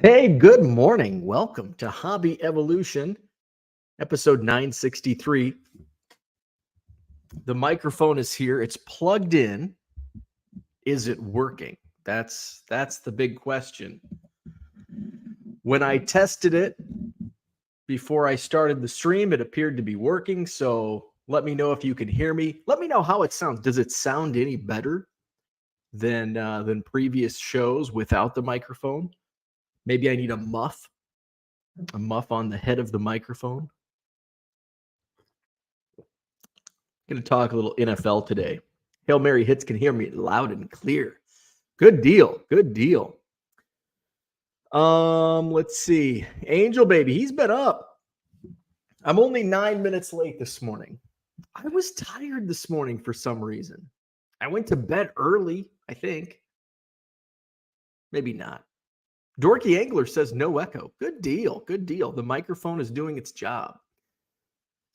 Hey, good morning. Welcome to Hobby Evolution, episode 963. The microphone is here. It's plugged in. Is it working? That's the big question. When I tested it before I started the stream, it appeared to be working. So let me know if you can hear me. Let me know how it sounds. Does it sound any better than previous shows without the microphone? Maybe I need a muff on the head of the microphone. Going to talk a little NFL today. Hail Mary hits can hear me loud and clear. Good deal. Good deal. Let's see. Angel Baby, he's been up. I'm only 9 minutes late this morning. I was tired this morning for some reason. I went to bed early, I think. Maybe not. Dorky Angler says no echo. Good deal. Good deal. The microphone is doing its job.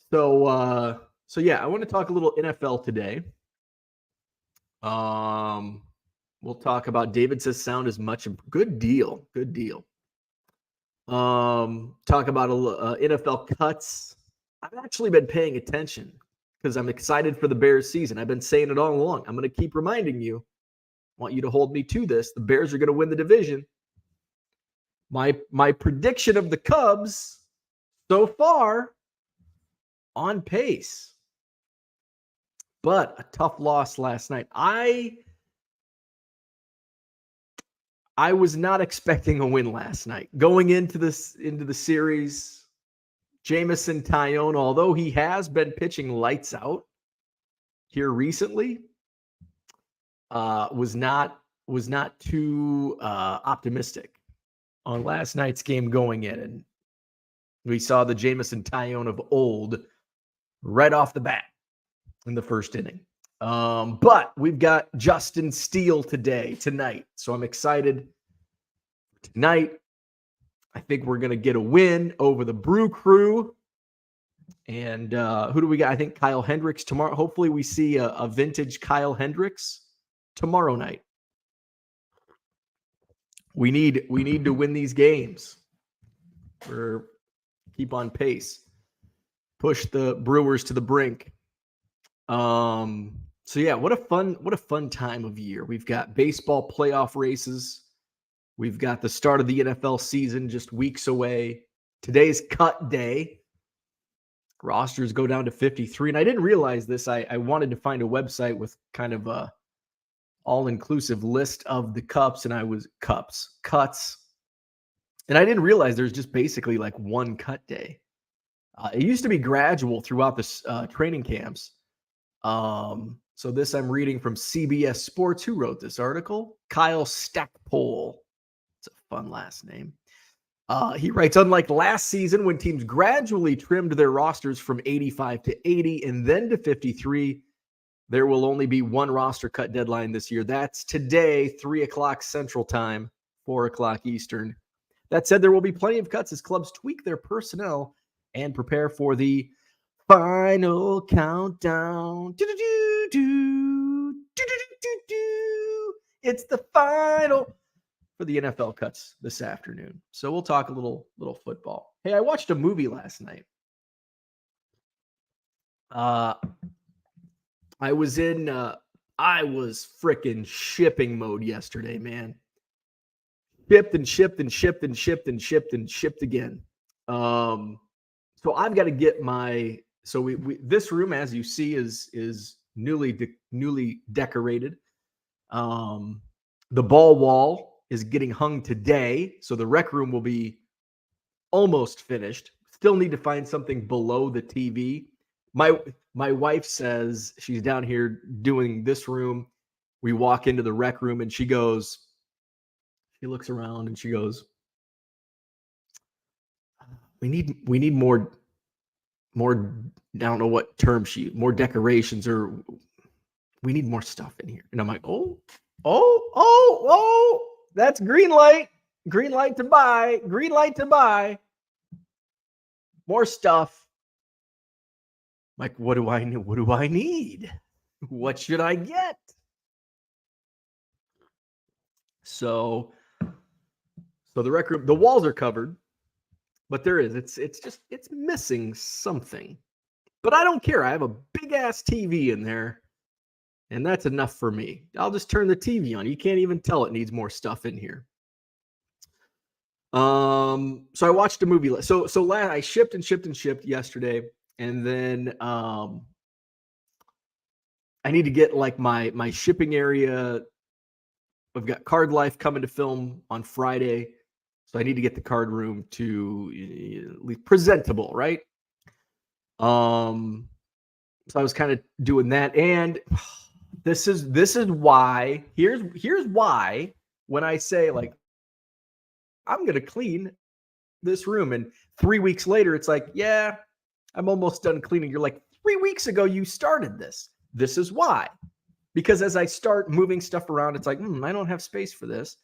So yeah, I want to talk a little NFL today. We'll talk about David says sound is much. Good deal. Good deal. Talk about NFL cuts. I've actually been paying attention because I'm excited for the Bears season. I've been saying it all along. I'm going to keep reminding you. I want you to hold me to this. The Bears are going to win the division. My prediction of the Cubs so far on pace. But a tough loss last night. I was not expecting a win last night. Going into the series, Jamison Tyone, although he has been pitching lights out here recently, was not too optimistic on last night's game going in. And we saw the Jamison Tyone of old right off the bat in the first inning. But we've got Justin Steele tonight. So I'm excited tonight. I think we're going to get a win over the Brew Crew. And who do we got? I think Kyle Hendricks tomorrow. Hopefully we see a vintage Kyle Hendricks tomorrow night. We need to win these games. We're keep on pace. Push the Brewers to the brink. So yeah, what a fun time of year. We've got baseball playoff races. We've got the start of the NFL season just weeks away. Today's cut day. Rosters go down to 53. And I didn't realize this. I wanted to find a website with kind of a all-inclusive list of the cuts. And I didn't realize there's just basically like one cut day. It used to be gradual throughout the training camps. So this I'm reading from CBS Sports. Who wrote this article? Kyle Stackpole. It's a fun last name. He writes, unlike last season when teams gradually trimmed their rosters from 85 to 80 and then to 53, there will only be one roster cut deadline this year. That's today, 3 o'clock Central Time, 4 o'clock Eastern. That said, there will be plenty of cuts as clubs tweak their personnel and prepare for the final countdown. It's the final for the NFL cuts this afternoon. So we'll talk a little football. Hey, I watched a movie last night. I was freaking shipping mode yesterday, man. Shipped again. So I've got to get my. So we this room, as you see, is newly decorated. The ball wall is getting hung today, so the rec room will be almost finished. Still need to find something below the TV. My wife says she's down here doing this room. We walk into the rec room and she looks around and she goes, we need more, I don't know what term more decorations, or we need more stuff in here. And I'm like, oh, that's green light to buy, more stuff. Like, what do I need? What should I get? So So the rec room, the walls are covered, but there is, it's missing something. But I don't care. I have a big ass TV in there, and that's enough for me. I'll just turn the TV on. You can't even tell it needs more stuff in here. So I watched a movie. So I shipped yesterday, and then I need to get like my shipping area. I've got Card Life coming to film on Friday, so I need to get the card room to presentable, right? So I was kind of doing that, and this is why. Here's why when I say like I'm gonna clean this room, and 3 weeks later it's like, yeah, I'm almost done cleaning. You're like, 3 weeks ago you started this. This is why. Because as I start moving stuff around, it's like, I don't have space for this.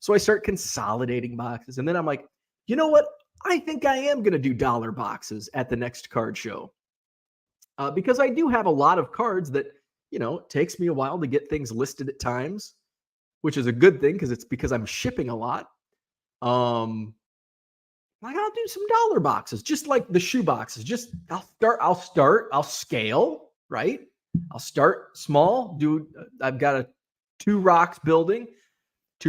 So I start consolidating boxes. And then I'm like, you know what? I think I am going to do dollar boxes at the next card show. Because I do have a lot of cards that, it takes me a while to get things listed at times, which is a good thing because it's because I'm shipping a lot. Like I'll do some dollar boxes, just like the shoe boxes. I'll scale, right? I'll start small. I've got a 2 row box building a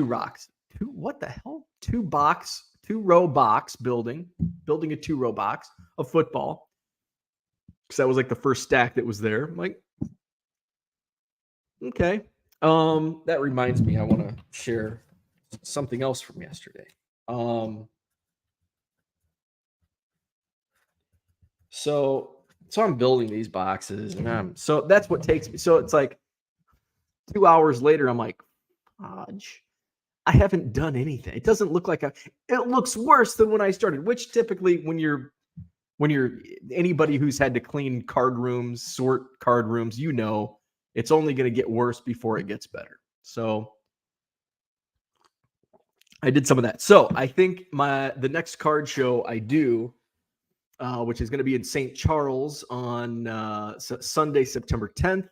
2-row box of football. Because that was like the first stack that was there. I'm like, okay. That reminds me, I want to share something else from yesterday. So I'm building these boxes, and so that's what takes me. So it's like 2 hours later, I'm like, fudge, I haven't done anything. It doesn't look like it looks worse than when I started, which typically when you're anybody who's had to clean card rooms, sort card rooms, it's only going to get worse before it gets better. So I did some of that. So I think the next card show I do, which is going to be in St. Charles on Sunday, September 10th.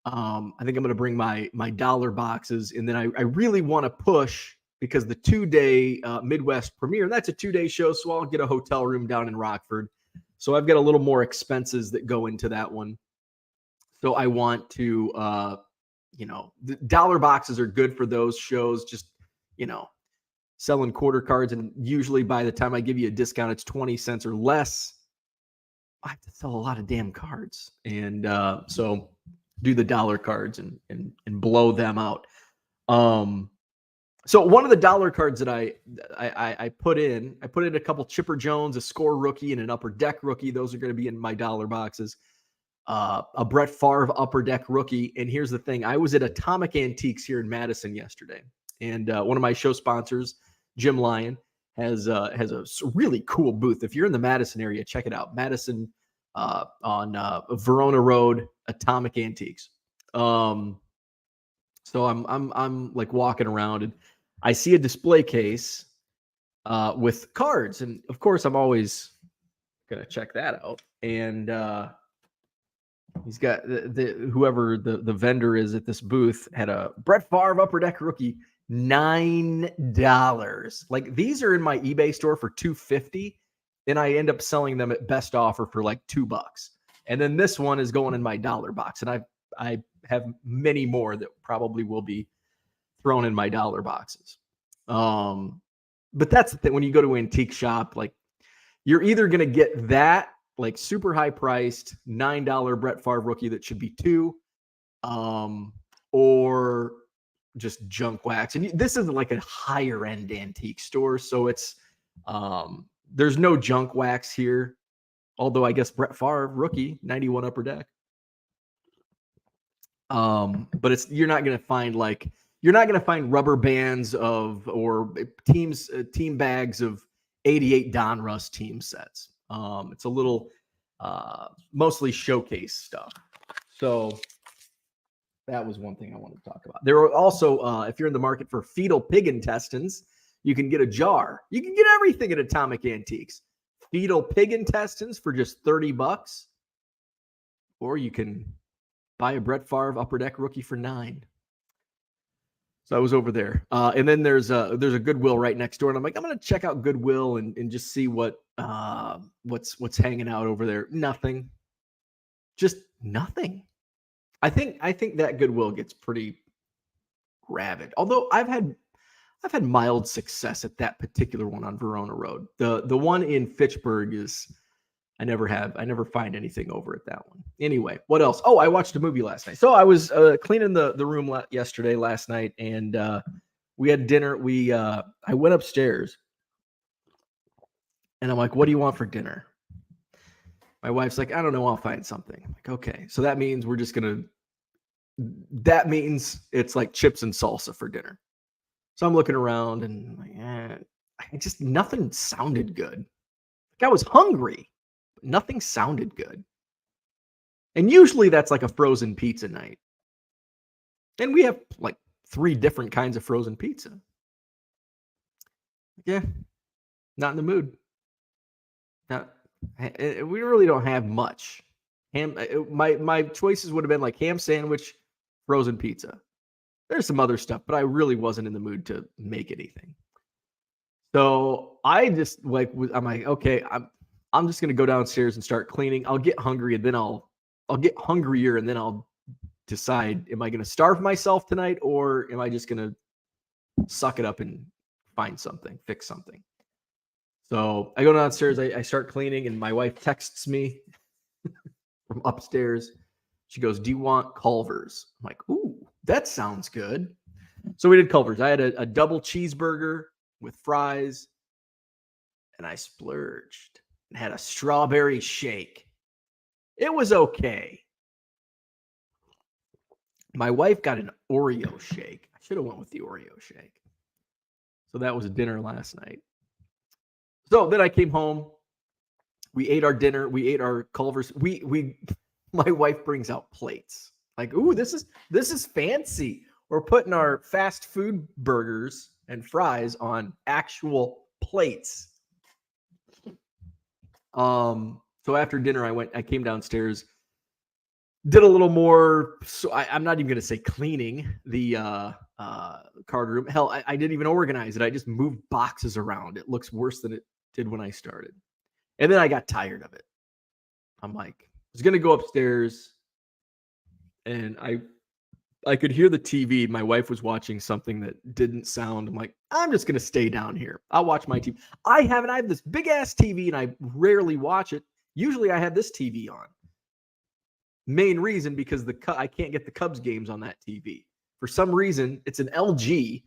I think I'm going to bring my dollar boxes, and then I really want to push because the 2-day Midwest premiere, that's a 2-day show, so I'll get a hotel room down in Rockford. So I've got a little more expenses that go into that one. So I want to, the dollar boxes are good for those shows, just, selling quarter cards. And usually by the time I give you a discount, it's 20 cents or less. I have to sell a lot of damn cards. And so do the dollar cards and blow them out. So one of the dollar cards that I put in a couple Chipper Jones, a score rookie, and an upper deck rookie. Those are going to be in my dollar boxes. A Brett Favre upper deck rookie. And here's the thing. I was at Atomic Antiques here in Madison yesterday. And one of my show sponsors, Jim Lyon, has a really cool booth. If you're in the Madison area, check it out. Madison on Verona Road, Atomic Antiques. So I'm like walking around, and I see a display case with cards, and of course I'm always gonna check that out. And he's got whoever the vendor is at this booth had a Brett Favre upper deck rookie, $9. Like these are in my eBay store for $250, and I end up selling them at best offer for like $2. And then this one is going in my dollar box, and I have many more that probably will be thrown in my dollar boxes. But that's the thing. When you go to an antique shop, like you're either going to get that like super high priced $9 Brett Favre rookie that should be $2, or just junk wax. And this isn't like a higher end antique store, so it's there's no junk wax here. Although I guess Brett Favre rookie 91 upper deck. But you're not going to find rubber bands or team bags of 88 Donruss team sets. It's a little mostly showcase stuff. So that was one thing I wanted to talk about. There are also, if you're in the market for fetal pig intestines, you can get a jar. You can get everything at Atomic Antiques. Fetal pig intestines for just $30, or you can buy a Brett Favre upper deck rookie for $9. So I was over there. And then there's a Goodwill right next door. And I'm like, I'm going to check out Goodwill and just see what's hanging out over there. Nothing. Just nothing. I think that Goodwill gets pretty rabid. Although I've had mild success at that particular one on Verona Road. The one in Fitchburg is I never find anything over at that one. Anyway, what else? Oh, I watched a movie last night. So I was cleaning the room last night, and we had dinner. I went upstairs, and I'm like, "What do you want for dinner?" My wife's like, "I don't know. I'll find something." I'm like, okay, so that means it's like chips and salsa for dinner. So I'm looking around, and just nothing sounded good. Like I was hungry. Nothing sounded good. And usually that's like a frozen pizza night. And we have like 3 different kinds of frozen pizza. Yeah, not in the mood. We really don't have much. My choices would have been like ham sandwich, frozen pizza. There's some other stuff, but I really wasn't in the mood to make anything. So I just I'm like, okay, I'm just gonna go downstairs and start cleaning. I'll get hungry and then I'll get hungrier and then I'll decide, am I gonna starve myself tonight or am I just gonna suck it up and find something, fix something? So I go downstairs, I start cleaning, and my wife texts me from upstairs. She goes, "Do you want Culver's?" I'm like, "Ooh, that sounds good." So we did Culver's. I had a double cheeseburger with fries, and I splurged and had a strawberry shake. It was okay. My wife got an Oreo shake. I should have went with the Oreo shake. So that was dinner last night. So then I came home. We ate our dinner. We ate our Culver's. My wife brings out plates. Like, ooh, this is fancy. We're putting our fast food burgers and fries on actual plates. So after dinner, I came downstairs, did a little more. So I'm not even going to say cleaning the card room. Hell, I didn't even organize it. I just moved boxes around. It looks worse than it did when I started. And then I got tired of it. I'm like, I was going to go upstairs, and I could hear the TV. My wife was watching something that didn't sound. I'm like, I'm just going to stay down here. I'll watch my TV. I have this big ass TV and I rarely watch it. Usually I have this TV on. Main reason because I can't get the Cubs games on that TV. For some reason, it's an LG.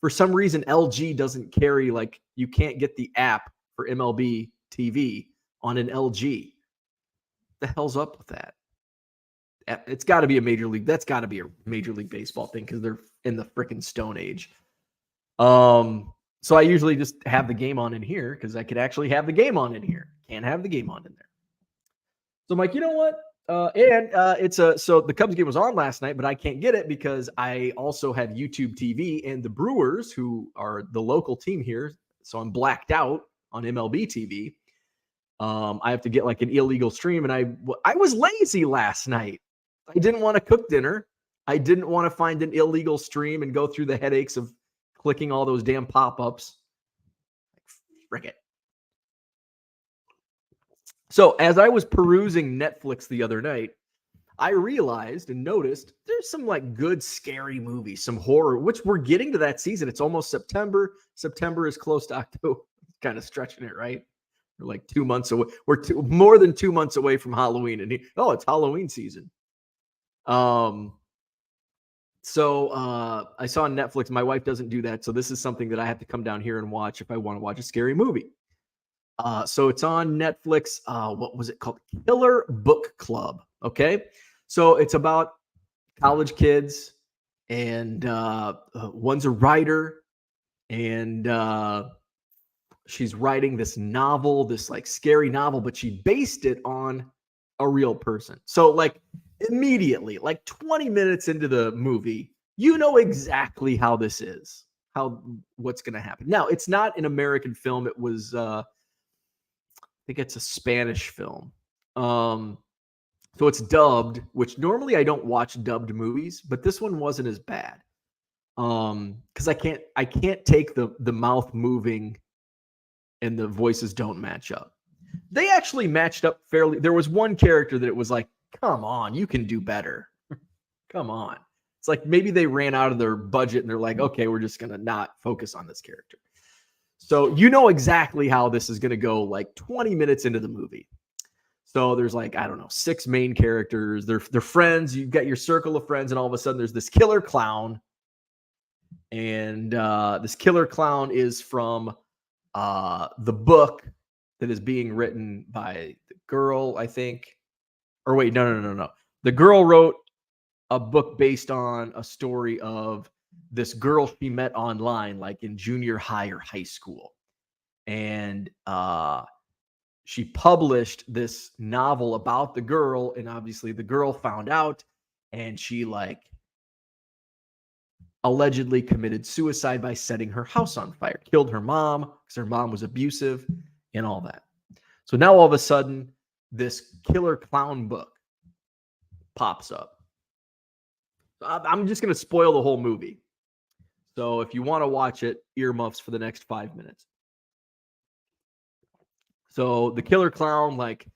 For some reason, LG doesn't carry, like, you can't get the app for MLB TV on an LG. What the hell's up with that? It's got to be a major league. That's got to be a Major League Baseball thing because they're in the freaking Stone Age. So I usually just have the game on in here because I could actually have the game on in here. Can't have the game on in there. So I'm like, you know what? So the Cubs game was on last night, but I can't get it because I also have YouTube TV and the Brewers, who are the local team here. So I'm blacked out on MLB TV. I have to get like an illegal stream, and I was lazy last night. I didn't want to cook dinner. I didn't want to find an illegal stream and go through the headaches of clicking all those damn pop-ups. Frick it. So as I was perusing Netflix the other night, I realized and noticed there's some like good scary movies, some horror, which we're getting to that season. It's almost September. September is close to October. Kind of stretching it, right? We're like 2 months away. We're more than 2 months away from Halloween, and it's Halloween season. So I saw on Netflix. My wife doesn't do that, so this is something that I have to come down here and watch if I want to watch a scary movie. So it's on Netflix. What was it called? Killer Book Club. Okay. So it's about college kids, and one's a writer, and she's writing this novel, this like scary novel, but she based it on a real person. So like immediately, like 20 minutes into the movie, you know exactly how this is, what's going to happen. Now, it's not an American film. It was, I think it's a Spanish film. So it's dubbed, which normally I don't watch dubbed movies, but this one wasn't as bad. Because I can't take the mouth moving and the voices don't match up. They actually matched up fairly. There was one character that it was like, come on, you can do better. Come on. It's like maybe they ran out of their budget and they're like, okay, we're just gonna not focus on this character. So you know exactly how this is gonna go like 20 minutes into the movie. So there's like, I don't know, 6 main characters. They're friends. You've got your circle of friends, and all of a sudden there's this killer clown. And this killer clown is from the book that is being written by the girl, I think. Or wait, no. The girl wrote a book based on a story of this girl she met online, like in junior high or high school. And she published this novel about the girl, and obviously the girl found out, and she like allegedly committed suicide by setting her house on fire, killed her mom because her mom was abusive and all that. So now all of a sudden, this killer clown book pops up. I'm just going to spoil the whole movie. So if you want to watch it, earmuffs for the next 5 minutes. So the killer clown like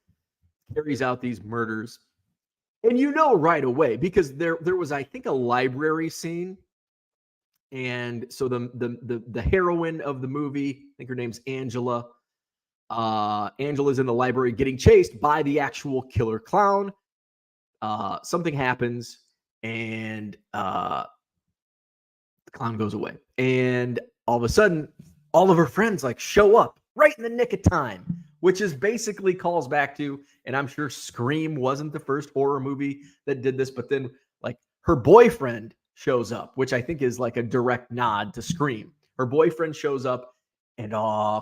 carries out these murders. And you know right away, because there was, I think, a library scene. And so the heroine of the movie, I think her name's Angela. Angela's in the library getting chased by the actual killer clown. Something happens, and the clown goes away. And all of a sudden, all of her friends like show up right in the nick of time, which is basically calls back to, and I'm sure Scream wasn't the first horror movie that did this, but then like her boyfriend shows up, which I think is like a direct nod to Scream. Her boyfriend shows up, and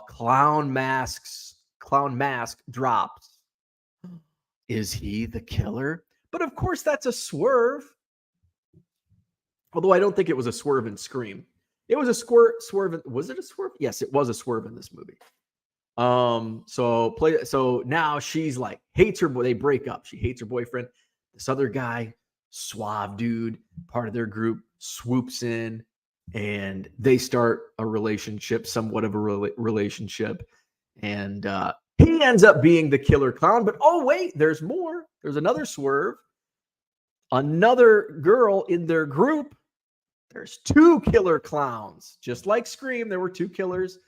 clown mask drops. Is he the killer? But of course that's a swerve. Although I don't think it was a swerve in Scream. It was a swerve. Was it a swerve? Yes, it was a swerve in this movie. So now she's like hates her boy. They break up. She hates her boyfriend. This other guy, suave dude, part of their group, swoops in, and they start a relationship, somewhat of a relationship. And he ends up being the killer clown. But oh wait, there's more. There's another swerve. Another girl in their group. There's 2 killer clowns. Just like Scream, there were 2 killers.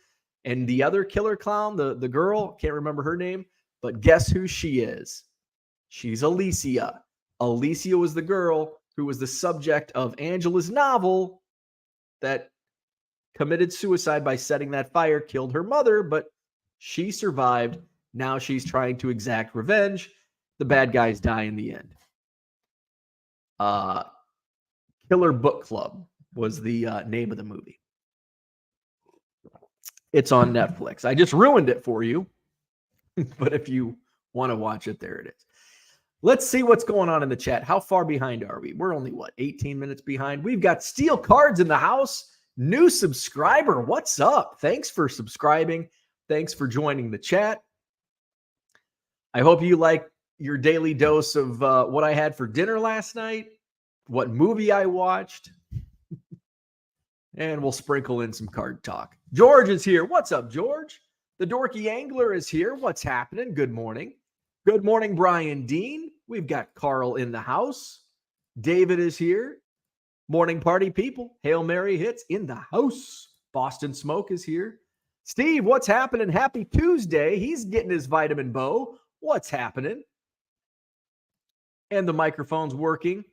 And the other killer clown, the girl, can't remember her name, but guess who she is? She's Alicia. Alicia was the girl who was the subject of Angela's novel that committed suicide by setting that fire, killed her mother, but she survived. Now she's trying to exact revenge. The bad guys die in the end. Killer Book Club was the name of the movie. It's on Netflix. I just ruined it for you. But if you want to watch it, there it is. Let's see what's going on in the chat. How far behind are we? We're only, 18 minutes behind? We've got Steel Cards in the house. New subscriber. What's up? Thanks for subscribing. Thanks for joining the chat. I hope you like your daily dose of what I had for dinner last night, what movie I watched, and we'll sprinkle in some card talk. George is here. What's up, George? The Dorky Angler is here. What's happening? Good morning. Good morning, Brian Dean. We've got Carl in the house. David is here. Morning party people. Hail Mary hits in the house. Boston Smoke is here. Steve, what's happening? Happy Tuesday. He's getting his vitamin bow. What's happening? And the microphone's working.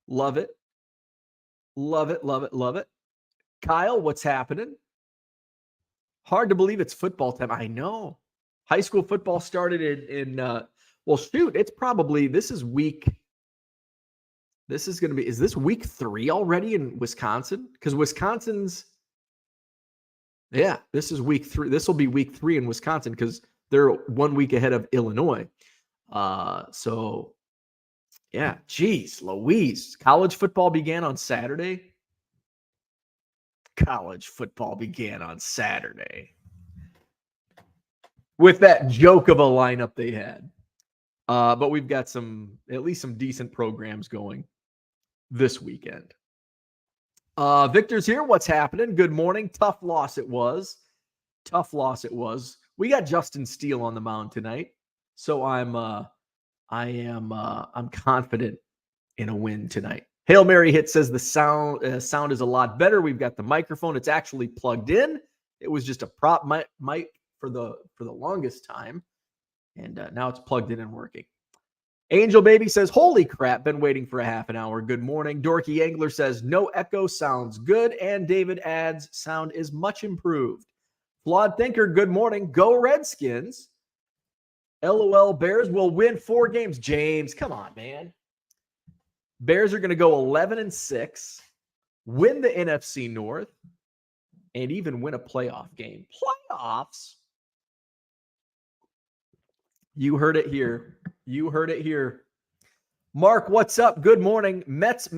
Love it. Love it, love it, love it. Kyle, what's happening? Hard to believe it's football time. I know. High school football started it's probably, this is this week 3 already in Wisconsin? Because Wisconsin's, this is week 3. This will be week 3 in Wisconsin because they're 1 week ahead of Illinois. Geez, Louise. College football began on Saturday. College football began on Saturday with that joke of a lineup they had. But we've got at least some decent programs going this weekend. Victor's here. What's happening? Good morning. Tough loss it was. We got Justin Steele on the mound tonight, so I'm confident in a win tonight. Hail Mary hit says the sound is a lot better. We've got the microphone. It's actually plugged in. It was just a prop mic for the longest time, and now it's plugged in and working. Angel Baby says, holy crap, been waiting for a half an hour. Good morning. Dorky Angler says, no echo, sounds good. And David adds, sound is much improved. Flawed Thinker, good morning. Go Redskins. LOL, Bears will win 4 games. James, come on, man. Bears are going to go 11-6, win the NFC North, and even win a playoff game. Playoffs? You heard it here. Mark, what's up? Good morning. Mets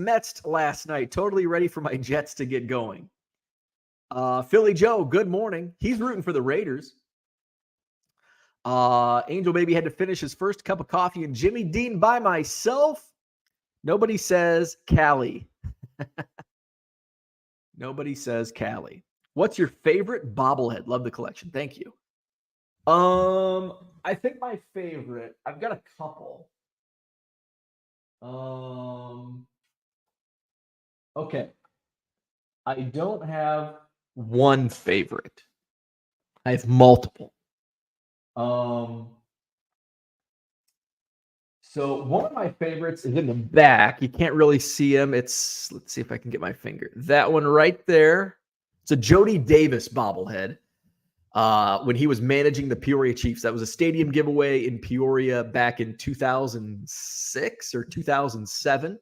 last night. Totally ready for my Jets to get going. Philly Joe, good morning. He's rooting for the Raiders. Angel Baby had to finish his first cup of coffee and Jimmy Dean by myself. Nobody says Cali. Nobody says Cali. What's your favorite bobblehead? Love the collection. Thank you. I think my favorite, I've got a couple. Okay. I don't have one favorite. I have multiple. So one of my favorites is in the back. You can't really see him. Let's see if I can get my finger. That one right there. It's a Jody Davis bobblehead. When he was managing the Peoria Chiefs. That was a stadium giveaway in Peoria back in 2006 or 2007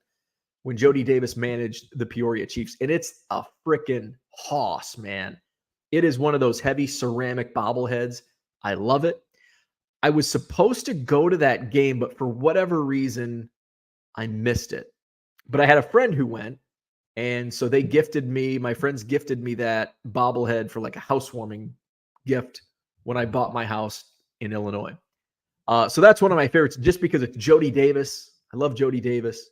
when Jody Davis managed the Peoria Chiefs. And it's a freaking hoss, man. It is one of those heavy ceramic bobbleheads. I love it. I was supposed to go to that game, but for whatever reason, I missed it. But I had a friend who went, and so my friends gifted me that bobblehead for like a housewarming gift when I bought my house in Illinois. So that's one of my favorites just because it's Jody Davis. I love Jody Davis.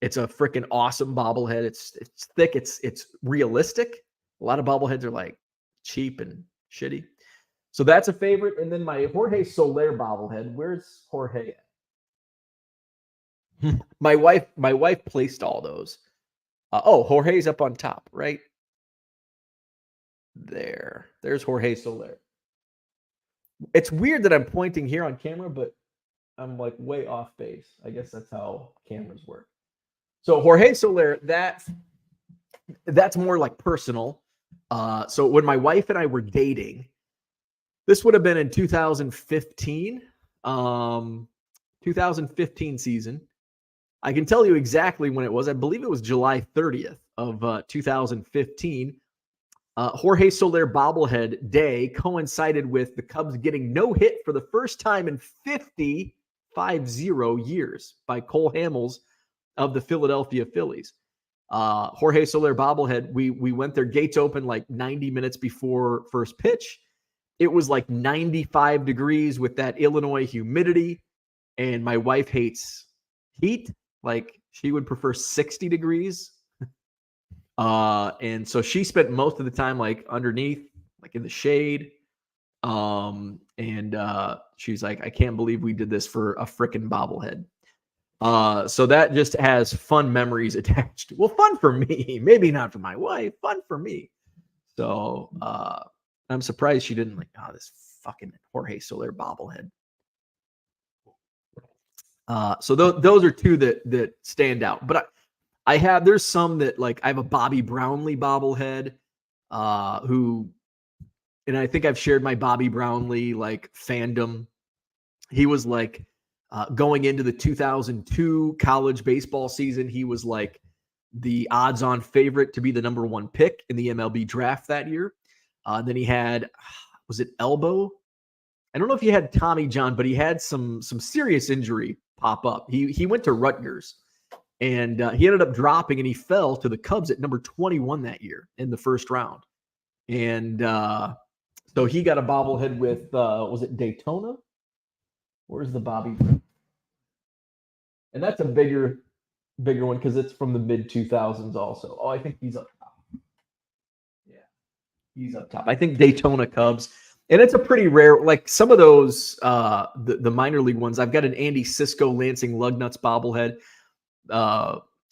It's a freaking awesome bobblehead. It's thick. It's realistic. A lot of bobbleheads are like cheap and shitty. So that's a favorite. And then my Jorge Soler bobblehead. Where's Jorge at? My wife placed all those. Jorge's up on top, right? There's Jorge Soler. It's weird that I'm pointing here on camera, but I'm like way off base. I guess that's how cameras work. So Jorge Soler, that's more like personal. So when my wife and I were dating, this would have been in 2015, 2015 season. I can tell you exactly when it was. I believe it was July 30th of 2015. Jorge Soler bobblehead day coincided with the Cubs getting no hit for the first time in 50 years by Cole Hamels of the Philadelphia Phillies. Jorge Soler bobblehead, we went there, gates open like 90 minutes before first pitch. It was like 95 degrees with that Illinois humidity, and my wife hates heat. Like she would prefer 60 degrees. And so she spent most of the time like underneath, like in the shade. She's like, I can't believe we did this for a freaking bobblehead. So that just has fun memories attached. Well, fun for me, maybe not for my wife, fun for me. So, I'm surprised she didn't like, this fucking Jorge Soler bobblehead. So those are two that stand out, but there's some that like, I have a Bobby Brownlee bobblehead, and I think I've shared my Bobby Brownlee like fandom. He was like, going into the 2002 college baseball season, he was like the odds-on favorite to be the number 1 pick in the MLB draft that year. Then he had, was it elbow? I don't know if he had Tommy John, but he had some serious injury pop up. He went to Rutgers, and he ended up dropping, and he fell to the Cubs at number 21 that year in the first round. And so he got a bobblehead with, was it Daytona? Where's the Bobby? And that's a bigger one because it's from the mid 2000s also. Oh, I think he's up top. He's up top. I think Daytona Cubs. And it's a pretty rare, like some of those, the minor league ones. I've got an Andy Cisco Lansing Lugnuts bobblehead.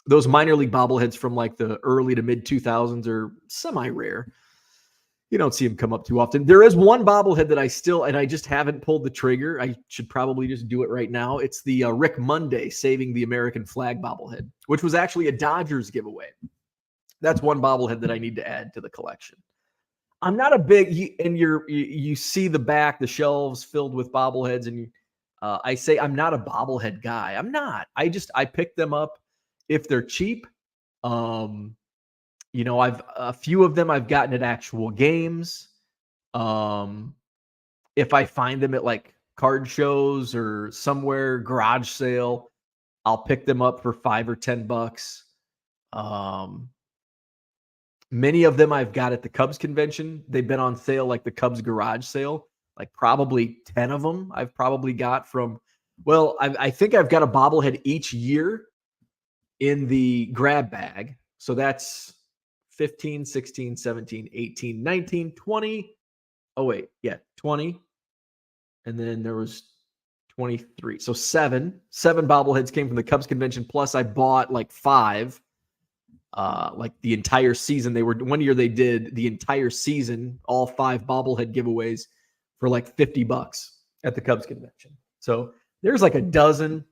Those minor league bobbleheads from like the early to mid 2000s are semi rare. You don't see them come up too often. There is one bobblehead that I just haven't pulled the trigger. I should probably just do it right now. It's the Rick Monday Saving the American Flag bobblehead, which was actually a Dodgers giveaway. That's one bobblehead that I need to add to the collection. I'm not a big, and you see the back, the shelves filled with bobbleheads, and I say I'm not a bobblehead guy. I'm not. I pick them up if they're cheap. I've a few of them I've gotten at actual games. If I find them at like card shows or somewhere garage sale, I'll pick them up for $5 or $10. Many of them I've got at the Cubs convention. They've been on sale, like the Cubs garage sale. Like probably 10 of them I've probably got from, well, I think I've got a bobblehead each year in the grab bag. So that's 15, 16, 17, 18, 19, 20. Oh, wait. Yeah, 20. And then there was 23. So seven bobbleheads came from the Cubs convention. Plus I bought like 5. Like the entire season. One year they did the entire season, all 5 bobblehead giveaways for like $50 at the Cubs convention. So there's like a dozen,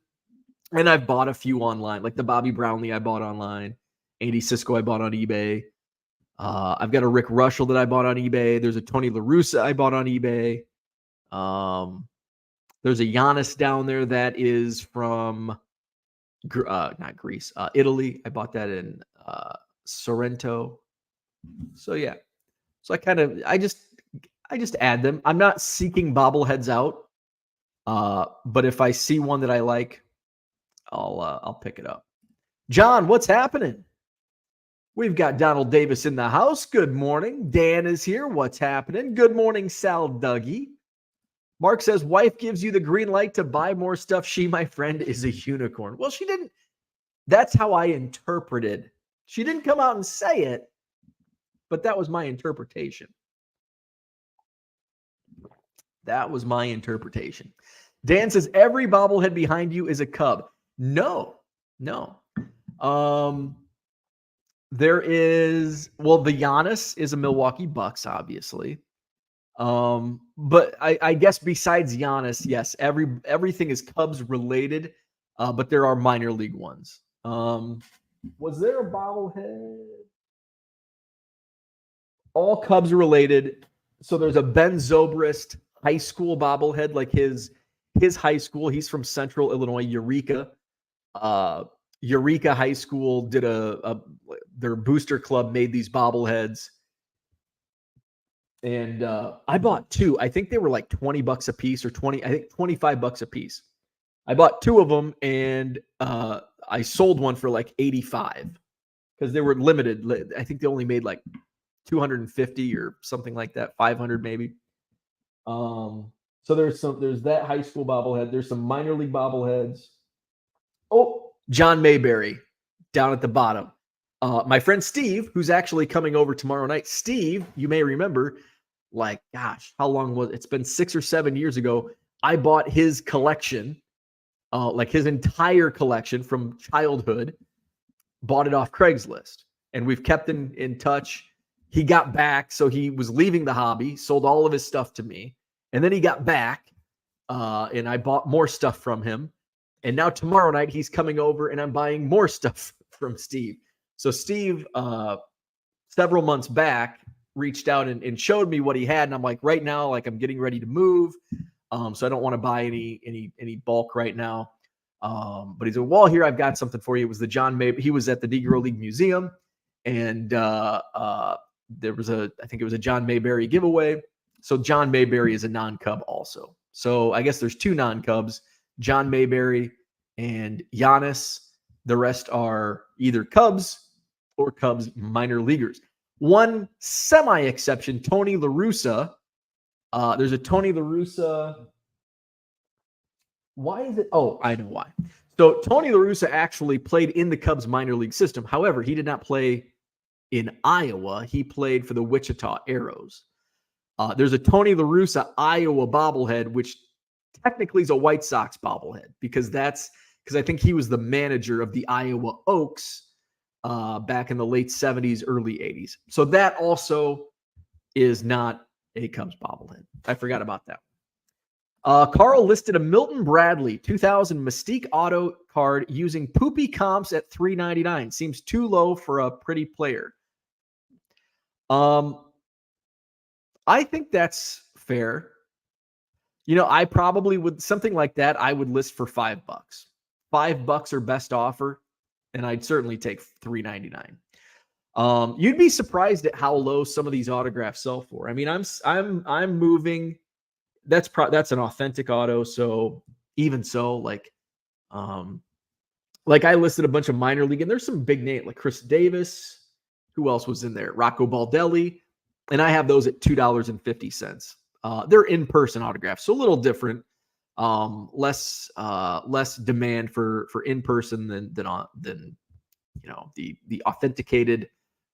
and I've bought a few online, like the Bobby Brownlee I bought online, Andy Cisco I bought on eBay. I've got a Rick Russell that I bought on eBay. There's a Tony La Russa I bought on eBay. There's a Giannis down there that is from not Greece, Italy. I bought that in Sorrento. So yeah. So I just add them. I'm not seeking bobbleheads out. But if I see one that I like, I'll pick it up. John, what's happening? We've got Donald Davis in the house. Good morning. Dan is here. What's happening? Good morning, Sal Dougie. Mark says, wife gives you the green light to buy more stuff. She, my friend, is a unicorn. Well, she didn't. That's how I interpreted. She didn't come out and say it, but that was my interpretation. That was my interpretation. Dan says, every bobblehead behind you is a Cub. No. There is, well, the Giannis is a Milwaukee Bucks, obviously. But I guess besides Giannis, yes, everything is Cubs related, but there are minor league ones. Was there a bobblehead? All Cubs related. So there's a Ben Zobrist high school bobblehead, like his high school. He's from Central Illinois, Eureka. Eureka High School did their booster club made these bobbleheads. And I bought 2. I think they were like $20 a piece or $25 a piece. I bought 2 of them, and I sold one for like $85 because they were limited. I think they only made like 250 or something like that, 500 maybe. So there's that high school bobblehead. There's some minor league bobbleheads. Oh, John Mayberry down at the bottom. My friend Steve, who's actually coming over tomorrow night. Steve, you may remember, like, gosh, how long was it? It's been 6 or 7 years ago. I bought his collection, like his entire collection from childhood, bought it off Craigslist. And we've kept in touch. He got back, so he was leaving the hobby, sold all of his stuff to me. And then he got back, and I bought more stuff from him. And now tomorrow night, he's coming over, and I'm buying more stuff from Steve. So Steve, several months back, reached out and showed me what he had. And I'm like, right now, like I'm getting ready to move. So I don't want to buy any bulk right now. But he said, well, here, I've got something for you. It was the John Mayberry. He was at the Negro League Museum. And there was I think it was a John Mayberry giveaway. So John Mayberry is a non-Cub also. So I guess there's 2 non-Cubs, John Mayberry and Giannis. The rest are either Cubs or Cubs minor leaguers. One semi-exception, Tony La Russa. There's a Tony La Russa. Why is it? Oh, I know why. So Tony La Russa actually played in the Cubs minor league system. However, he did not play in Iowa. He played for the Wichita Arrows. There's a Tony La Russa Iowa bobblehead, which technically is a White Sox bobblehead because I think he was the manager of the Iowa Oaks back in the late 70s, early 80s. So that also is not a Cubs bobblehead. I forgot about that. Carl listed a Milton Bradley 2000 Mystique Auto card using poopy comps at $3.99. Seems too low for a pretty player. I think that's fair. I probably would, something like that, I would list for $5. $5 or best offer, and I'd certainly take $3.99. You'd be surprised at how low some of these autographs sell for. I mean, I'm moving. That's an authentic auto. So even so, like I listed a bunch of minor league, and there's some big names like Chris Davis. Who else was in there? Rocco Baldelli, and I have those at $2.50. They're in-person autographs, so a little different. Less demand for in-person than the authenticated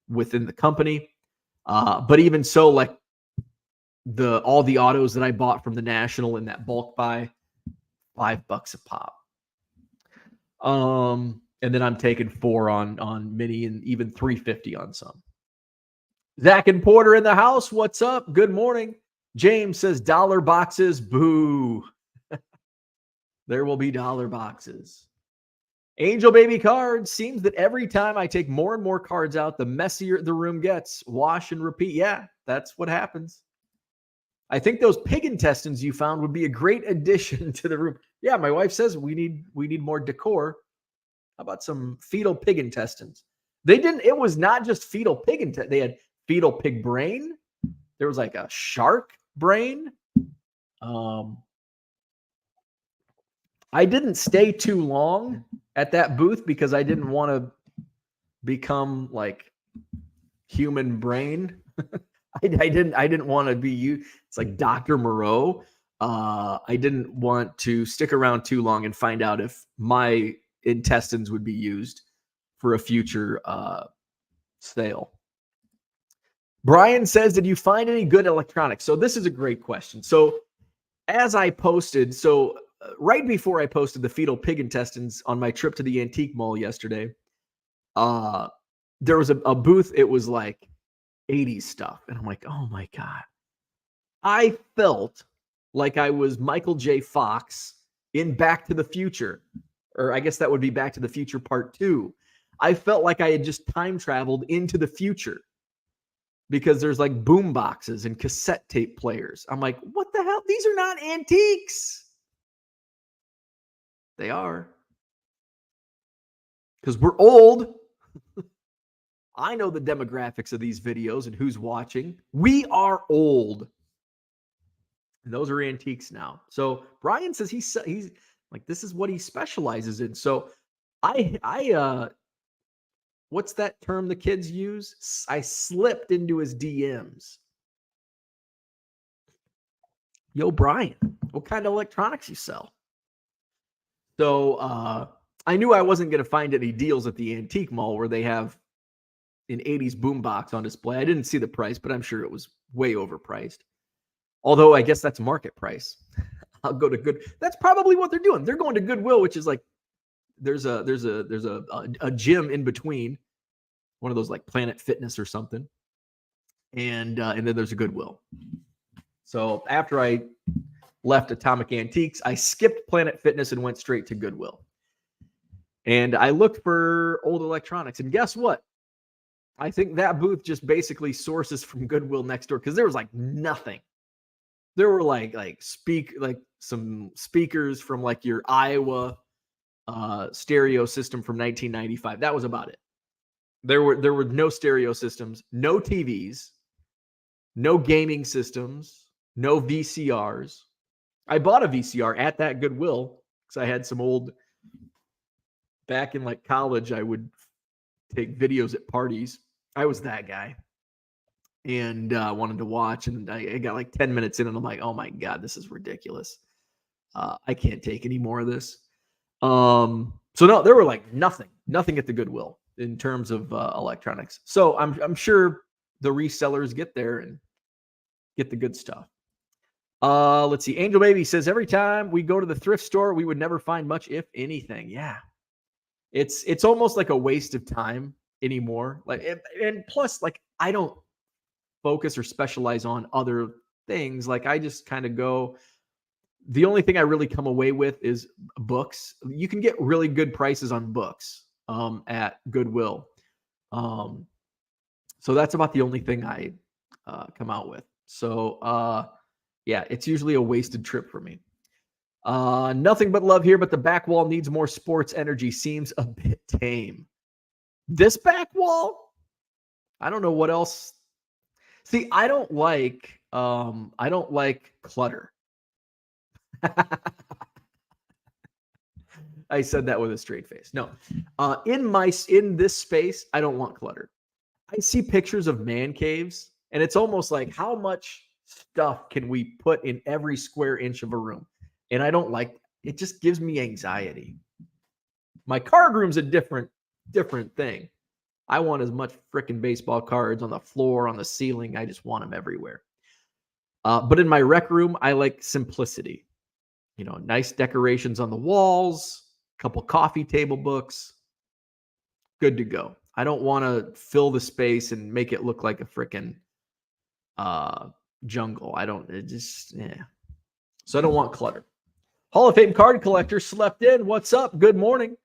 within the company. But even so, like all the autos that I bought from the National in that bulk buy, $5 a pop. And then I'm taking 4 on Mini and even $3.50 on some. Zach and Porter in the house. What's up? Good morning. James says dollar boxes. Boo. There will be dollar boxes. Angel Baby cards. Seems that every time I take more and more cards out, the messier the room gets. Wash and repeat. Yeah, that's what happens. I think those pig intestines you found would be a great addition to the room. Yeah, my wife says we need more decor. How about some fetal pig intestines? It was not just fetal pig intestines. They had fetal pig brain. There was like a shark brain. I didn't stay too long at that booth because I didn't want to become like human brain. I didn't want to be you. It's like Dr. Moreau. I didn't want to stick around too long and find out if my intestines would be used for a future sale. Brian says, did you find any good electronics? So this is a great question. So as I posted, right before I posted the fetal pig intestines on my trip to the antique mall yesterday, there was a booth. It was like 80s stuff. And I'm like, oh my God. I felt like I was Michael J. Fox in Back to the Future. Or I guess that would be Back to the Future Part 2. I felt like I had just time traveled into the future because there's like boom boxes and cassette tape players. I'm like, what the hell? These are not antiques. They are. Because we're old. I know the demographics of these videos and who's watching. We are old. And those are antiques now. So Brian says he's like, this is what he specializes in. So I what's that term the kids use? I slipped into his DMs. Yo, Brian, what kind of electronics you sell? So I knew I wasn't going to find any deals at the antique mall where they have an 80s boombox on display. I didn't see the price, but I'm sure it was way overpriced. Although I guess that's market price. I'll go to Good. That's probably what they're doing. They're going to Goodwill, which is like there's a gym in between, one of those like Planet Fitness or something, and then there's a Goodwill. So after I left Atomic Antiques, I skipped Planet Fitness and went straight to Goodwill. And I looked for old electronics, and guess what? I think that booth just basically sources from Goodwill next door because there was like nothing. There were like some speakers from like your Iowa stereo system from 1995. That was about it. There were no stereo systems, no TVs, no gaming systems, no VCRs. I bought a VCR at that Goodwill because I had some old. Back in like college, I would take videos at parties. I was that guy. And wanted to watch, and I got like 10 minutes in, and I'm like, oh my God, this is ridiculous. I can't take any more of this. So no, there were like nothing at the Goodwill. in terms of electronics. So I'm sure the resellers get there and get the good stuff. Let's see. Angel Baby says every time we go to the thrift store, we would never find much, if anything. Yeah, it's almost like a waste of time anymore. Like, and plus, like, I don't focus or specialize on other things. Like, I just kind of go. The only thing I really come away with is books. You can get really good prices on books at Goodwill. So that's about the only thing I come out with. So yeah, it's usually a wasted trip for me. Nothing but love here, but the back wall needs more sports energy. Seems a bit tame. This back wall? I don't know what else. See, I don't like clutter. I said that with a straight face. No. In this space, I don't want clutter. I see pictures of man caves, and it's almost like, how much stuff can we put in every square inch of a room? And I don't like it. Just gives me anxiety. My card room's a different thing. I want as much freaking baseball cards on the floor, on the ceiling. I just want them everywhere. But in my rec room, I like simplicity. You know, nice decorations on the walls, a couple coffee table books. Good to go. I don't want to fill the space and make it look like a freaking jungle. So I don't want clutter. Hall of Fame card collector slept in. What's up? Good morning.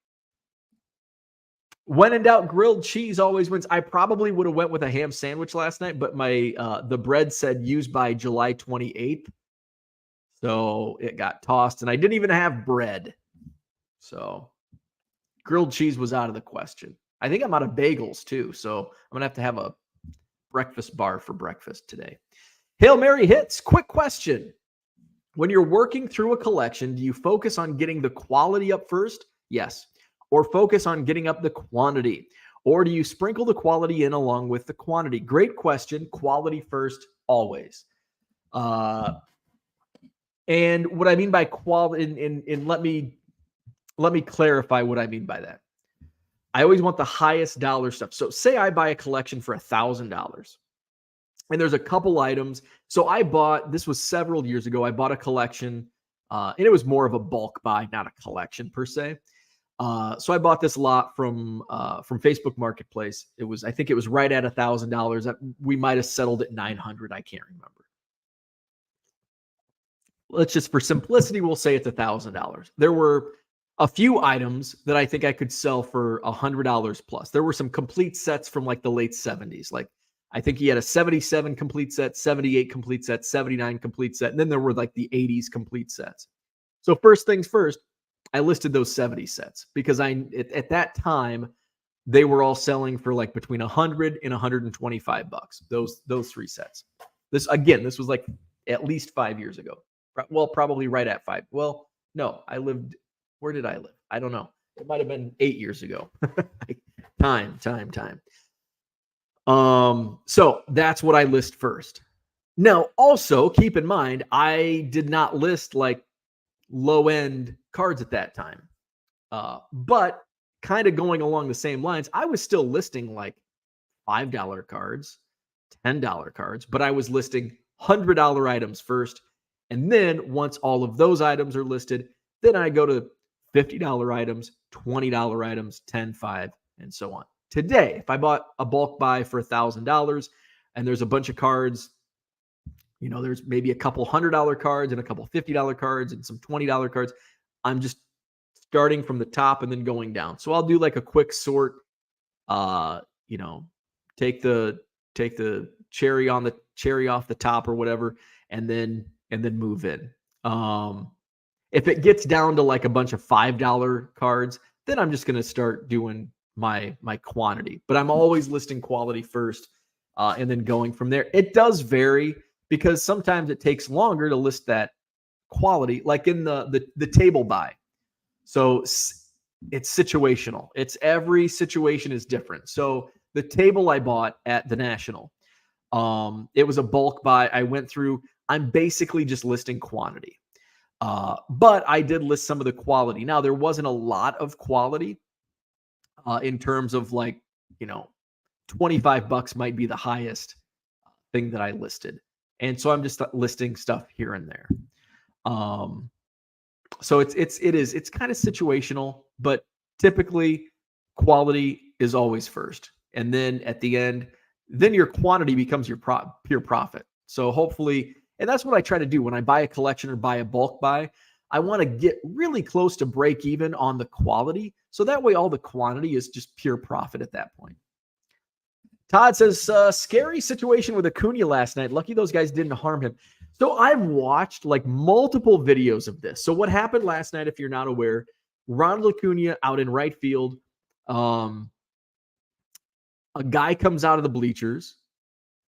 When in doubt, grilled cheese always wins. I probably would have went with a ham sandwich last night, but my the bread said used by July 28th. So it got tossed, and I didn't even have bread. So grilled cheese was out of the question. I think I'm out of bagels too, so I'm going to have a breakfast bar for breakfast today. Hail Mary hits. Quick question. When you're working through a collection, do you focus on getting the quality up first? Yes. Or focus on getting up the quantity? Or do you sprinkle the quality in along with the quantity? Great question. Quality first, always. And what I mean by quality, and let me clarify what I mean by that. I always want the highest dollar stuff. So say I buy a collection for $1,000 and there's a couple items. So this was several years ago. I bought a collection and it was more of a bulk buy, not a collection per se. So I bought this lot from Facebook Marketplace. I think it was right at $1,000. We might've settled at 900. I can't remember. Let's just, for simplicity, we'll say it's $1,000. There were a few items that I think I could sell for $100 plus. There were some complete sets from like the late 70s. Like I think he had a 77 complete set, 78 complete set, 79 complete set. And then there were like the 80s complete sets. So first things first, I listed those 70 sets because at that time, they were all selling for like between $100 and $125. Those three sets. This was like at least 5 years ago. Well, probably right at 5. Well, no, where did I live? I don't know. It might have been 8 years ago. Time. So that's what I list first. Now, also keep in mind, I did not list like low-end cards at that time. But kind of going along the same lines, I was still listing like $5 cards, $10 cards, but I was listing $100 items first. And then once all of those items are listed, then I go to $50 items, $20 items, $10, $5, and so on. Today, if I bought a bulk buy for $1,000 and there's a bunch of cards, you know, there's maybe a couple $100 cards and a couple $50 cards and some $20 cards. I'm just starting from the top and then going down. So I'll do like a quick sort, take the cherry off the top or whatever, and then move in. If it gets down to like a bunch of $5 cards, then I'm just going to start doing my quantity. But I'm always listing quality first and then going from there. It does vary because sometimes it takes longer to list that quality, like in the table buy. So it's situational. Every situation is different. So the table I bought at the National, it was a bulk buy. I went through. I'm basically just listing quantity. But I did list some of the quality. Now, there wasn't a lot of quality. in terms of like, 25 bucks might be the highest thing that I listed. And so I'm just listing stuff here and there. So it's kind of situational, but typically quality is always first. And then at the end, then your quantity becomes your pure profit. So hopefully, and that's what I try to do when I buy a collection or buy a bulk buy. I want to get really close to break even on the quality. So that way all the quantity is just pure profit at that point. Todd says, scary situation with Acuna last night. Lucky those guys didn't harm him. So I've watched like multiple videos of this. So what happened last night, if you're not aware, Ronald Acuna out in right field. A guy comes out of the bleachers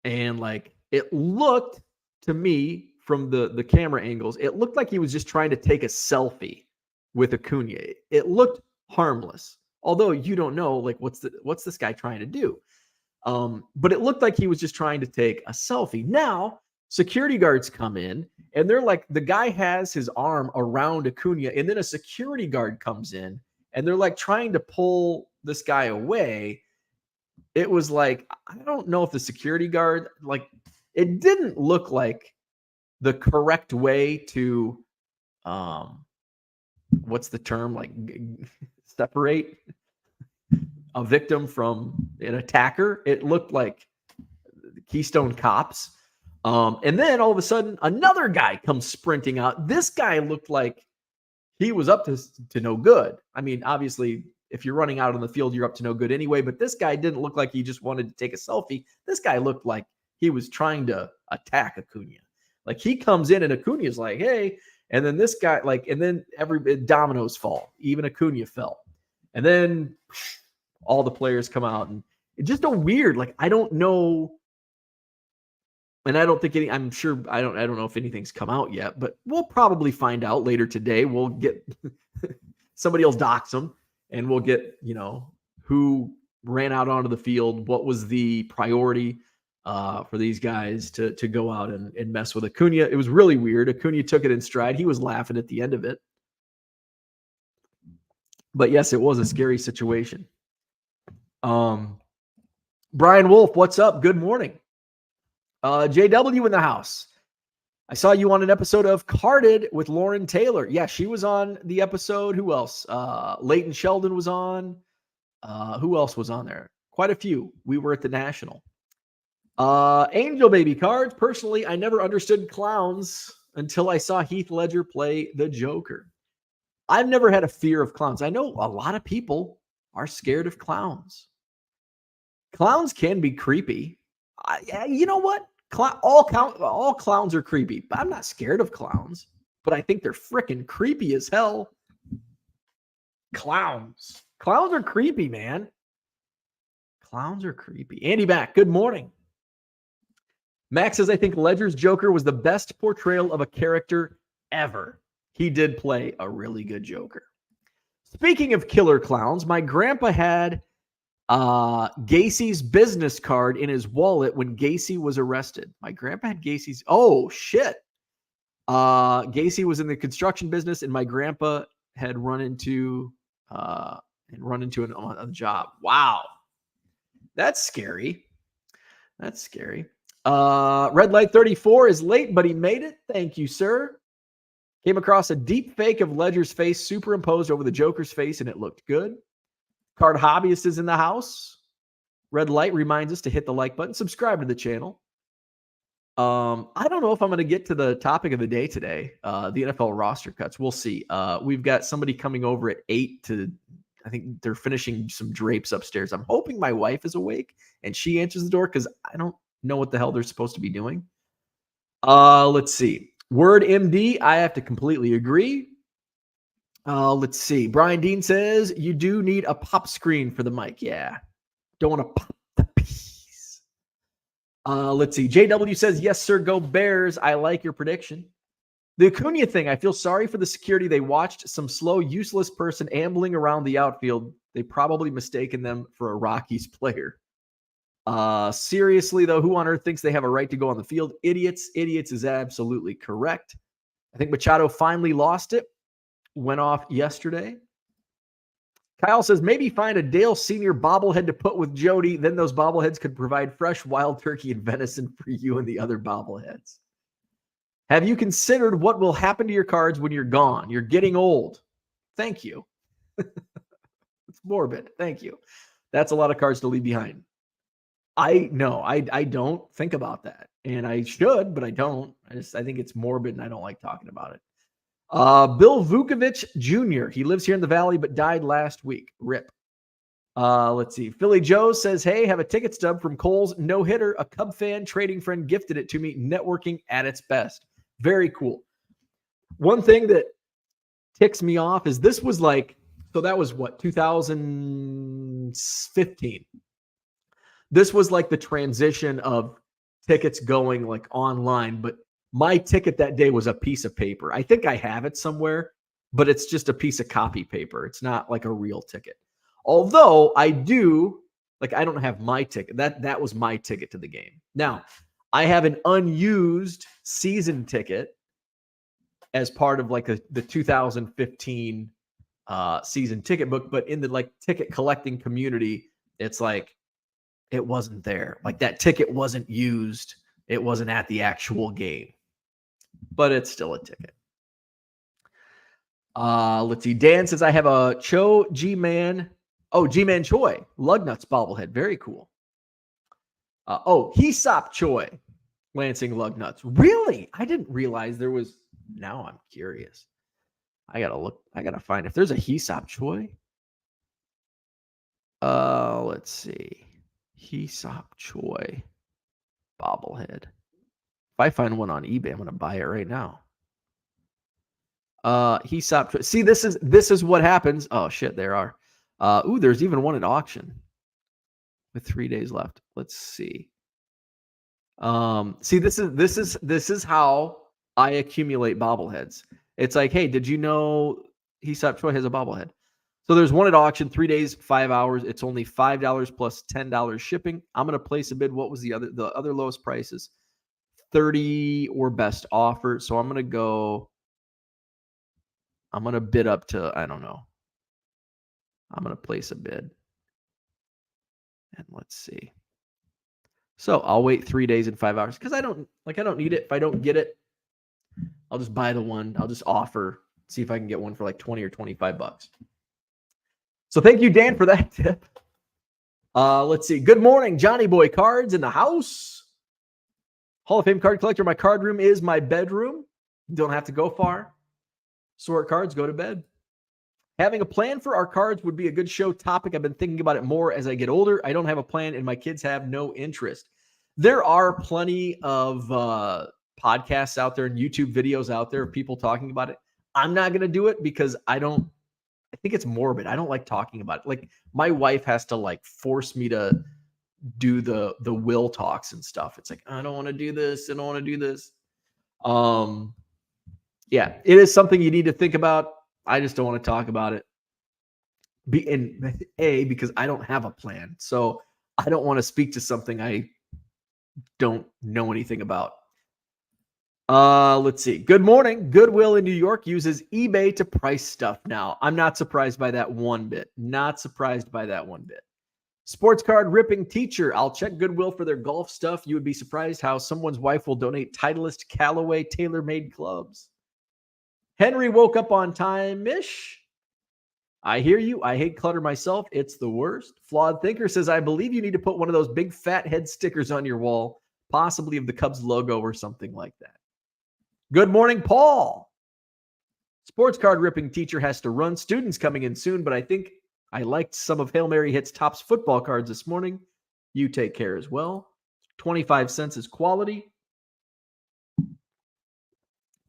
and like it looked to me from the camera angles, it looked like he was just trying to take a selfie with Acuna. It looked harmless. Although you don't know like what's this guy trying to do. But it looked like he was just trying to take a selfie. Now, security guards come in and they're like, the guy has his arm around Acuna, and then a security guard comes in and they're like trying to pull this guy away. It was like, I don't know if the security guard, like, it didn't look like the correct way to, what's the term? Like, separate a victim from an attacker. It looked like Keystone Cops. And then all of a sudden, another guy comes sprinting out. This guy looked like he was up to no good. I mean, obviously, if you're running out on the field, you're up to no good anyway. But this guy didn't look like he just wanted to take a selfie. This guy looked like he was trying to attack Acuna. Like he comes in and Acuna's like, hey. And then this guy, like, and then every dominoes fall. Even Acuna fell. And then all the players come out, and it's just a weird, like, I don't know. And I don't think I'm sure, I don't know if anything's come out yet, but we'll probably find out later today. We'll get somebody else dox them, and we'll get, who ran out onto the field. What was the priority for these guys to go out and mess with Acuna? It was really weird. Acuna took it in stride. He was laughing at the end of it. But yes, it was a scary situation. Brian Wolf, what's up? Good morning. JW in the house. I saw you on an episode of Carded with Lauren Taylor. Yeah, she was on the episode. Who else? Leighton Sheldon was on. Who else was on there? Quite a few. We were at the National. Angel Baby Cards. Personally, I never understood clowns until I saw Heath Ledger play the Joker. I've never had a fear of clowns. I know a lot of people are scared of clowns. Clowns can be creepy. You know what? All clowns are creepy, but I'm not scared of clowns. But I think they're freaking creepy as hell. Clowns are creepy, man. Clowns are creepy. Andy back. Good morning. Max says, I think Ledger's Joker was the best portrayal of a character ever. He did play a really good Joker. Speaking of killer clowns, my grandpa had Gacy's business card in his wallet when Gacy was arrested. My grandpa had Gacy's. Oh, shit. Gacy was in the construction business, and my grandpa had run into a job. Wow. That's scary. Red Light 34 is late, but he made it. Thank you, sir. Came across a deep fake of Ledger's face superimposed over the Joker's face, and it looked good. Card Hobbyist is in the house. Red Light reminds us to hit the like button. Subscribe to the channel. I don't know if I'm going to get to the topic of the day today, the NFL roster cuts. We'll see. We've got somebody coming over at 8 to, I think they're finishing some drapes upstairs. I'm hoping my wife is awake and she answers the door because I don't know what the hell they're supposed to be doing. Let's see. Word MD, I have to completely agree. Let's see. Brian Dean says, you do need a pop screen for the mic. Yeah. Don't want to pop the piece. Let's see. JW says, yes, sir. Go Bears. I like your prediction. The Acuna thing, I feel sorry for the security. They watched some slow, useless person ambling around the outfield. They probably mistaken them for a Rockies player. Seriously, though, who on earth thinks they have a right to go on the field? Idiots. Idiots is absolutely correct. I think Machado finally lost it. Went off yesterday. Kyle says, maybe find a Dale Sr. bobblehead to put with Jody. Then those bobbleheads could provide fresh wild turkey and venison for you and the other bobbleheads. Have you considered what will happen to your cards when you're gone? You're getting old. Thank you. It's morbid. Thank you. That's a lot of cards to leave behind. I don't think about that. And I should, but I don't. I think it's morbid and I don't like talking about it. Bill Vukovic Jr. He lives here in the Valley, but died last week. RIP. Let's see. Philly Joe says, hey, have a ticket stub from Cole's no hitter. A Cub fan trading friend gifted it to me. Networking at its best. Very cool. One thing that ticks me off is this was like, so that was what, 2015. This was like the transition of tickets going like online, but my ticket that day was a piece of paper. I think I have it somewhere, but it's just a piece of copy paper. It's not like a real ticket. Although I do, like I don't have my ticket. That was my ticket to the game. Now, I have an unused season ticket as part of like the 2015 season ticket book, but in the like ticket collecting community, it's like it wasn't there. Like that ticket wasn't used. It wasn't at the actual game, but it's still a ticket. Let's see. Dan says, I have a Cho G-Man. Oh, G-Man Choi. Lugnuts bobblehead. Very cool. Hesop Choi. Lansing Lugnuts. Really? I didn't realize there was. Now I'm curious. I got to look. I got to find if there's a Hesop Choi. Let's see. Hesop Choi bobblehead. If I find one on eBay, I'm going to buy it right now. Hesop Choi. See, this is what happens. Oh shit, there are. There's even one at auction with 3 days left. Let's see. See, this is how I accumulate bobbleheads. It's like, hey, did you know Hesop Choi has a bobblehead? So there's one at auction, 3 days, 5 hours. It's only $5 plus $10 shipping. I'm gonna place a bid. What was the other lowest prices? 30 or best offer. So I'm gonna bid up to, I don't know. I'm gonna place a bid. And let's see. So I'll wait 3 days and 5 hours because I don't need it. If I don't get it, I'll just buy the one. I'll just offer, see if I can get one for like 20 or 25 bucks. So thank you, Dan, for that tip. Let's see. Good morning, Johnny Boy Cards in the house. Hall of Fame card collector. My card room is my bedroom. Don't have to go far. Sort cards, go to bed. Having a plan for our cards would be a good show topic. I've been thinking about it more as I get older. I don't have a plan, and my kids have no interest. There are plenty of podcasts out there and YouTube videos out there of people talking about it. I'm not going to do it because I think it's morbid. I don't like talking about it. Like my wife has to like force me to do the will talks and stuff. It's like, I don't want to do this. I don't want to do this. Yeah, it is something you need to think about. I just don't want to talk about it. Because I don't have a plan. So I don't want to speak to something I don't know anything about. Let's see. Good morning. Goodwill in New York uses eBay to price stuff now. I'm not surprised by that one bit. Not surprised by that one bit. Sports card ripping teacher. I'll check Goodwill for their golf stuff. You would be surprised how someone's wife will donate Titleist Callaway tailor-made clubs. Henry woke up on time-ish. I hear you. I hate clutter myself. It's the worst. Flawed Thinker says, I believe you need to put one of those big fat head stickers on your wall, possibly of the Cubs logo or something like that. Good morning, Paul. Sports card ripping teacher has to run. Students coming in soon, but I think I liked some of Hail Mary Hits Topps football cards this morning. You take care as well. 25 cents is quality.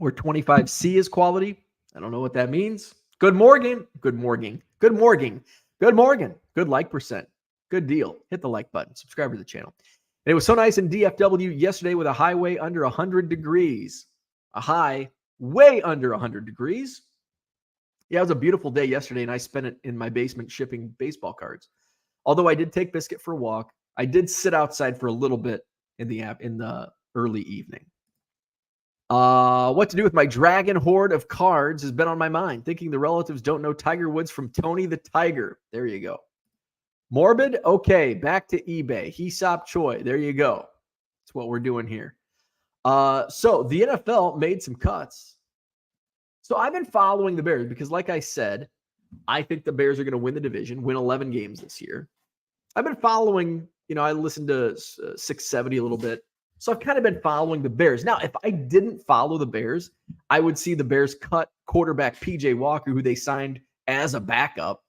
Or 25C is quality. I don't know what that means. Good morning. Good morning. Good morning. Good morning. Good like percent. Good deal. Hit the like button. Subscribe to the channel. And it was so nice in DFW yesterday with a highway under 100 degrees. A high way under 100 degrees. Yeah, it was a beautiful day yesterday, and I spent it in my basement shipping baseball cards. Although I did take Biscuit for a walk, I did sit outside for a little bit in the early evening. What to do with my dragon hoard of cards has been on my mind. Thinking the relatives don't know Tiger Woods from Tony the Tiger. There you go. Morbid. Okay, back to eBay. Hesop Choi. There you go. That's what we're doing here. So the NFL made some cuts. So I've been following the Bears because, like I said, I think the Bears are going to win the division, win 11 games this year. I've been following, I listened to 670 a little bit. So I've kind of been following the Bears. Now, if I didn't follow the Bears, I would see the Bears cut quarterback PJ Walker, who they signed as a backup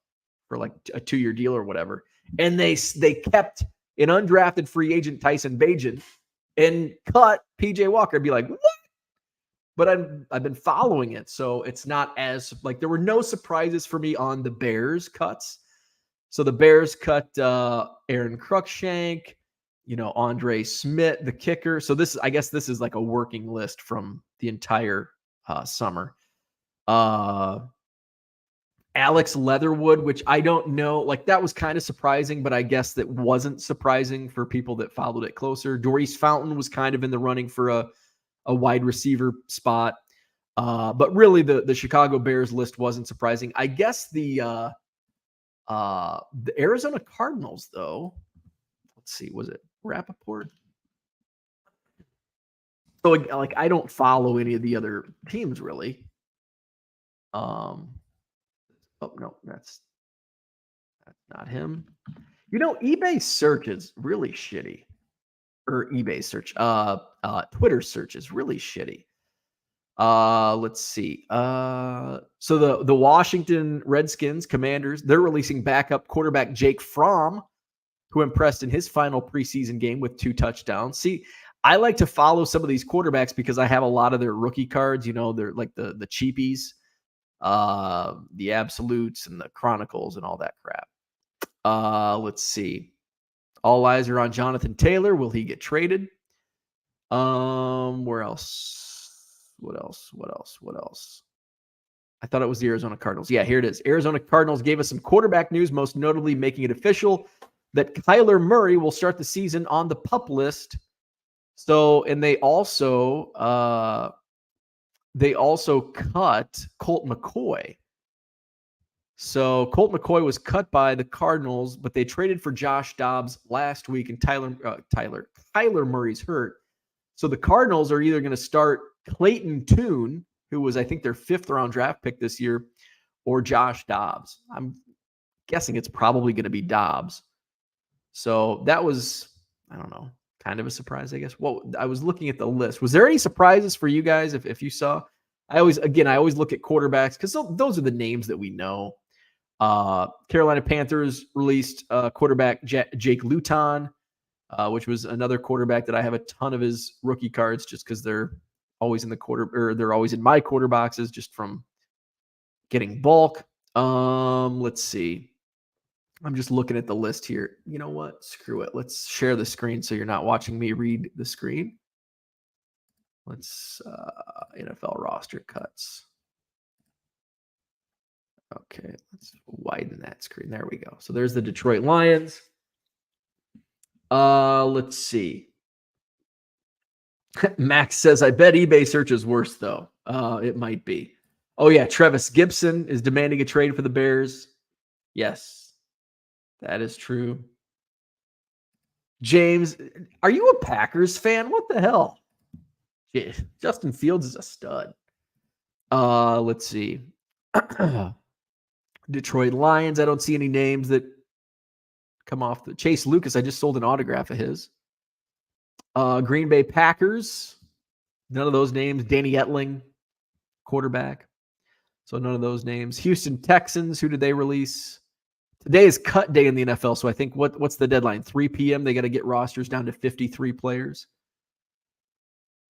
for like a 2-year deal or whatever. And they kept an undrafted free agent, Tyson Bagent, and cut PJ Walker. I'd be like, what? But I've been following it. So it's not as like there were no surprises for me on the Bears cuts. So the Bears cut Aaron Cruikshank, Andre Smith, the kicker. So I guess this is like a working list from the entire summer. Alex Leatherwood, which I don't know, like that was kind of surprising, but I guess that wasn't surprising for people that followed it closer. Doris Fountain was kind of in the running for a wide receiver spot. But really the Chicago Bears list wasn't surprising. I guess the Arizona Cardinals, though, let's see, was it Rappaport? So like I don't follow any of the other teams really. Oh no, that's not him. eBay search is really shitty. Or eBay search. Twitter search is really shitty. Let's see. So the Washington Redskins Commanders, they're releasing backup quarterback Jake Fromm, who impressed in his final preseason game with 2 touchdowns. See, I like to follow some of these quarterbacks because I have a lot of their rookie cards. They're like the cheapies, the absolutes and the chronicles and all that crap. Let's see. All eyes are on Jonathan Taylor. Will he get traded? Where else? What else? I thought it was the Arizona Cardinals. Yeah, here it is. Arizona Cardinals gave us some quarterback news, most notably making it official that Kyler Murray will start the season on the PUP list. So, and they also cut Colt McCoy. So Colt McCoy was cut by the Cardinals, but they traded for Josh Dobbs last week, and Kyler Murray's hurt. So the Cardinals are either going to start Clayton Tune, who was, I think, their 5th-round draft pick this year, or Josh Dobbs. I'm guessing it's probably going to be Dobbs. So that was, I don't know, kind of a surprise, I guess. Well, I was looking at the list. Was there any surprises for you guys if you saw? I always look at quarterbacks because those are the names that we know. Carolina Panthers released quarterback Jake Luton, which was another quarterback that I have a ton of his rookie cards just because they're always in they're always in my quarter boxes just from getting bulk. Let's see. I'm just looking at the list here. You know what? Screw it. Let's share the screen so you're not watching me read the screen. Let's NFL roster cuts. Okay, let's widen that screen. There we go. So there's the Detroit Lions. Let's see. Max says, I bet eBay search is worse, though. It might be. Oh, yeah. Trevis Gibson is demanding a trade for the Bears. Yes, that is true. James, are you a Packers fan? What the hell? Yeah, Justin Fields is a stud. Let's see. Detroit Lions. I don't see any names that come off the Chase Lucas. I just sold an autograph of his. Green Bay Packers. None of those names. Danny Etling, quarterback. So none of those names. Houston Texans. Who did they release? Today is cut day in the NFL. So I think what's the deadline? 3 p.m. They got to get rosters down to 53 players.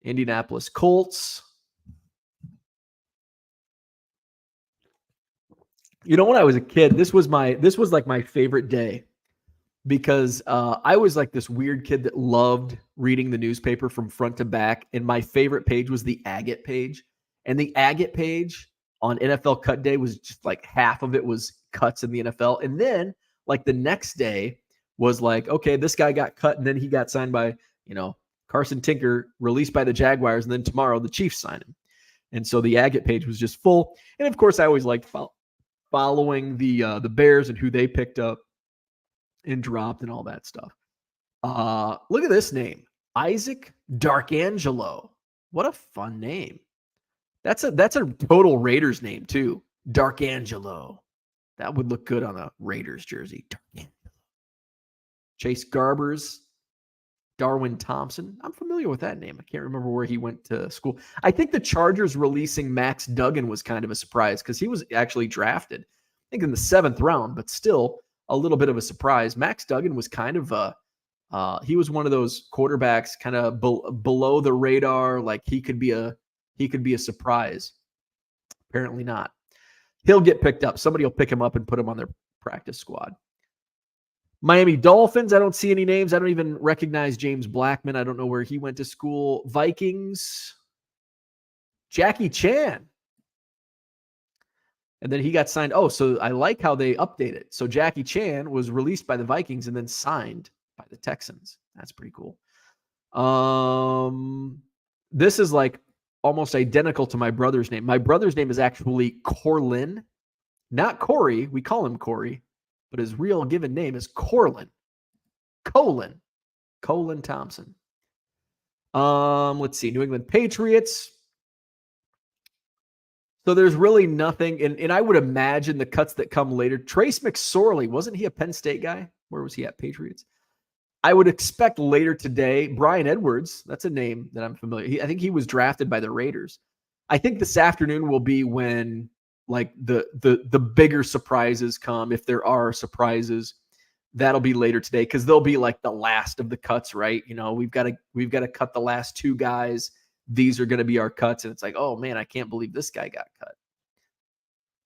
Indianapolis Colts. When I was a kid, this was like my favorite day because I was like this weird kid that loved reading the newspaper from front to back. And my favorite page was the Agate page. And the Agate page on NFL cut day was just like half of it was cuts in the NFL. And then like the next day was like, okay, this guy got cut and then he got signed by, Carson Tinker released by the Jaguars, and then tomorrow the Chiefs sign him. And so the Agate page was just full. And of course, I always liked following the Bears and who they picked up and dropped and all that stuff. Look at this name, Isaac Darkangelo. What a fun name. That's a total Raiders name too, Darkangelo. That would look good on a Raiders jersey. Chase Garbers, Darwin Thompson. I'm familiar with that name. I can't remember where he went to school. I think the Chargers releasing Max Duggan was kind of a surprise because he was actually drafted, I think, in the 7th round, but still a little bit of a surprise. Max Duggan was kind of he was one of those quarterbacks kind of below the radar. Like he could be a surprise. Apparently not. He'll get picked up. Somebody will pick him up and put him on their practice squad. Miami Dolphins, I don't see any names. I don't even recognize James Blackman. I don't know where he went to school. Vikings, Jackie Chan. And then he got signed. Oh, so I like how they update it. So Jackie Chan was released by the Vikings and then signed by the Texans. That's pretty cool. This is like almost identical to my brother's name. My brother's name is actually Corlin, not Corey. We call him Corey, but his real given name is Corlin. Colin Thompson. Let's see. New England Patriots. So there's really nothing. And I would imagine the cuts that come later. Trace McSorley, wasn't he a Penn State guy? Where was he at? Patriots. I would expect later today, Brian Edwards, that's a name that I'm familiar. I think he was drafted by the Raiders. I think this afternoon will be when like the bigger surprises come, if there are surprises. That'll be later today because they'll be like the last of the cuts, right? You know, we've got to cut the last 2 guys. These are going to be our cuts, and it's like, oh man, I can't believe this guy got cut.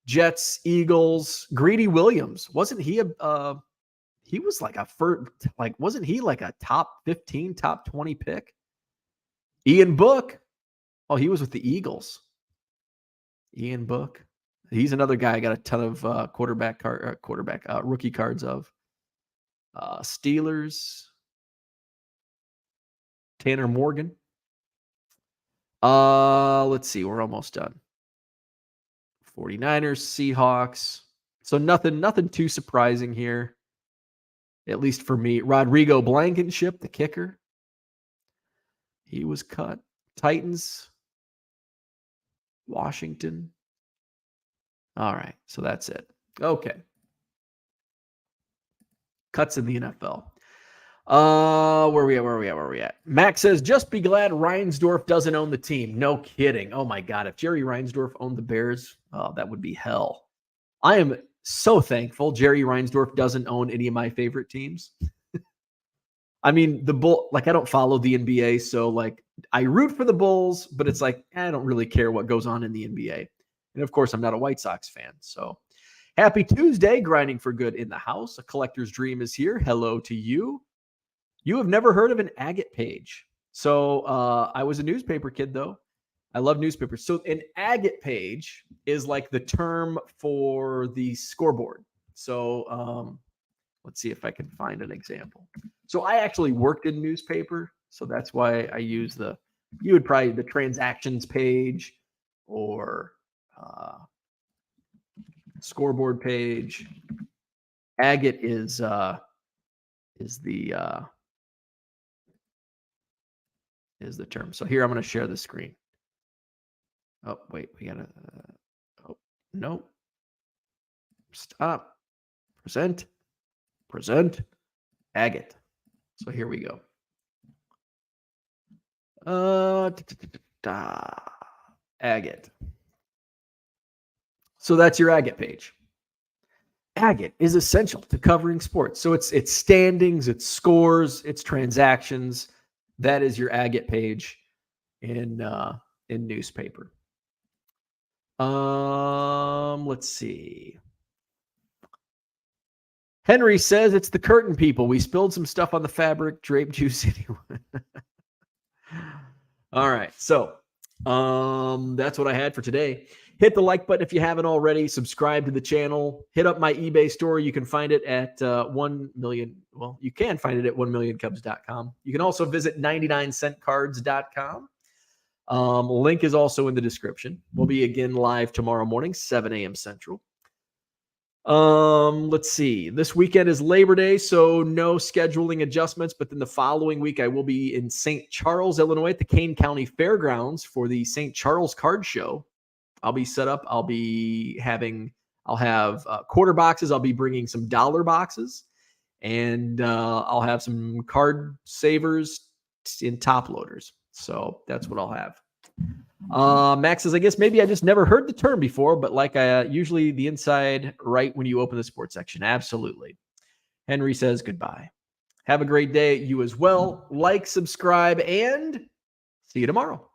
Jets, Eagles, Greedy Williams, wasn't he he was like wasn't he like a top 15, top 20 pick? Ian Book. Oh, he was with the Eagles. Ian Book. He's another guy I got a ton of rookie cards of. Steelers. Tanner Morgan. Let's see. We're almost done. 49ers, Seahawks. So nothing too surprising here. At least for me. Rodrigo Blankenship, the kicker. He was cut. Titans. Washington. All right. So that's it. Okay. Cuts in the NFL. Where are we at? Max says, just be glad Reinsdorf doesn't own the team. No kidding. Oh my God. If Jerry Reinsdorf owned the Bears, that would be hell. I am so thankful Jerry Reinsdorf doesn't own any of my favorite teams. I mean, I don't follow the NBA, so like I root for the Bulls, but it's like, I don't really care what goes on in the NBA. And of course, I'm not a White Sox fan. So happy Tuesday, grinding for good in the house. A collector's dream is here. Hello to you. You have never heard of an agate page. So I was a newspaper kid, though. I love newspapers. So an agate page is like the term for the scoreboard. So let's see if I can find an example. So I actually worked in newspaper. So that's why I use the transactions page or scoreboard page. Agate is the term. So here I'm going to share the screen. Oh, wait, we got to, oh, no. Stop. Present, agate. So here we go. Agate. So that's your agate page. Agate is essential to covering sports. So it's standings, it's scores, it's transactions. That is your agate page in newspaper. Let's see. Henry says it's the curtain people. We spilled some stuff on the fabric, drape juice anyway. All right. So that's what I had for today. Hit the like button if you haven't already. Subscribe to the channel. Hit up my eBay store. You can find it at 1 million. Well, you can find it at 1millioncubs.com. You can also visit 99centcards.com. Link is also in the description. We'll be again live tomorrow morning, 7 a.m. Central. Let's see. This weekend is Labor Day, so no scheduling adjustments. But then the following week, I will be in St. Charles, Illinois, at the Kane County Fairgrounds for the St. Charles Card Show. I'll be set up. I'll have quarter boxes. I'll be bringing some dollar boxes, and I'll have some card savers in top loaders. So that's what I'll have. Max says, I guess maybe I just never heard the term before, but like usually the inside right when you open the sports section. Absolutely. Henry says goodbye. Have a great day. You as well. Like, subscribe, and see you tomorrow.